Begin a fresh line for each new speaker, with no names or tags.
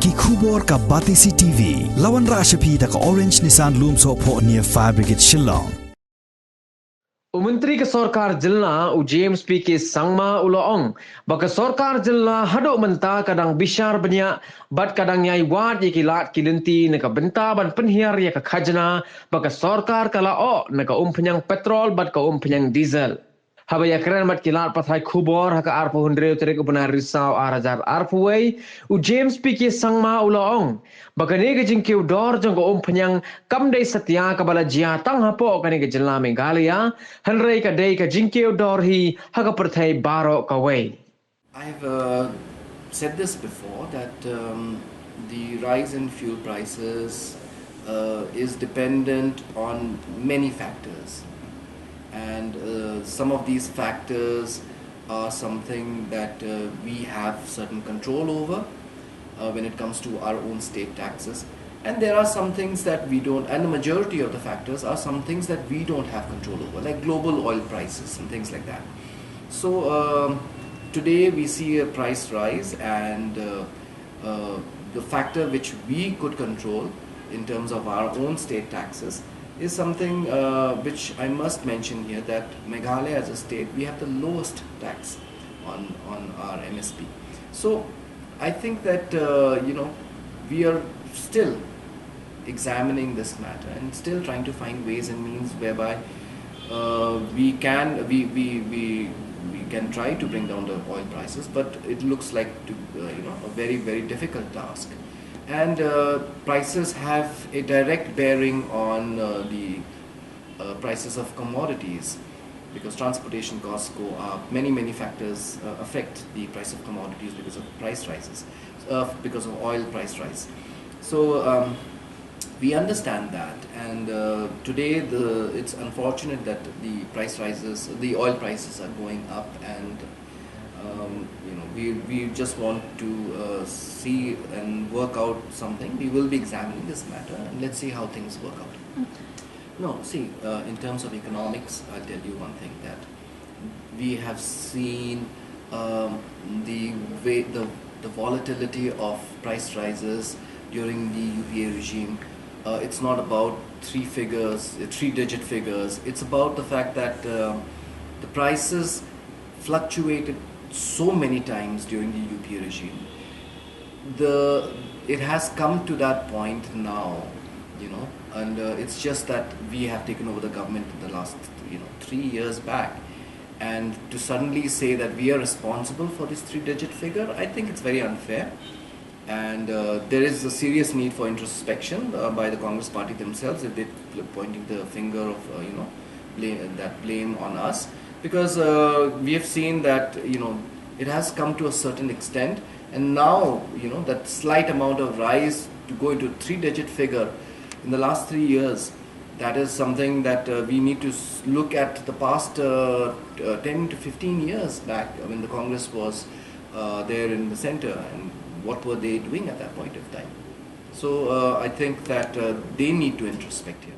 ki khubor ka Batisi TV lawan ra shapi ta ka Orange Nissan Loom so pho near Fire Brigade Shillong.
Menteri ke Sorkar Jilna u James PK Sangma uloong baka Sorkar Jilna hadok menta kadang bishar banyak bat kadang nyai wad ye kilat kilenti neka benta ban Pynhiar ye ka Khajna baka Sorkar kala o neka Umphniang Petrol bat ka Umphniang diesel. Habaya keren mat kilat pathai khubor haka arpo hundreu terik upana risau arajar arpuway u James PK Sangma uloong baka nega jingkiu dor jong ka Umphniang kamdai satya kabala jia tang hapo ka nega Jilna Meghalaya hanrei ka dei ka jingkiu dor hi haka perthai baro ka way.
I've said this before that the rise in fuel prices is dependent on many factors, and some of these factors are something that we have certain control over when it comes to our own state taxes, and there are some things that we don't, and the majority of the factors are some things that we don't have control over, like global oil prices and things like that. So today we see a price rise, and the factor which we could control in terms of our own state taxes is something which I must mention here, that Meghalaya as a state, we have the lowest tax on our MSP. So I think that we are still examining this matter and still trying to find ways and means whereby we can try to bring down the oil prices, but it looks like a very, very difficult task. And prices have a direct bearing on the prices of commodities, because transportation costs go up. Many factors affect the price of commodities because of price rises, because of oil price rise. So we understand that, and today it's unfortunate that the oil prices are going up, and we just want to see and work out something. We will be examining this matter, and let's see how things work out. No, see, in terms of economics, I'll tell you one thing, that we have seen the volatility of price rises during the UPA regime. It's not about three-digit figures. It's about the fact that the prices fluctuated so many times during the UPA regime. It has come to that point now, and it's just that we have taken over the government in the last 3 years back, and to suddenly say that we are responsible for this three-digit figure, I think it's very unfair. And there is a serious need for introspection by the Congress party themselves, if they're pointing the finger of blame on us, because we have seen that it has come to a certain extent, and now that slight amount of rise to go into a three-digit figure in the last 3 years, that is something that we need to look at the past 10 to 15 years back when the Congress was there in the center, and what were they doing at that point of time. So I think that they need to introspect here.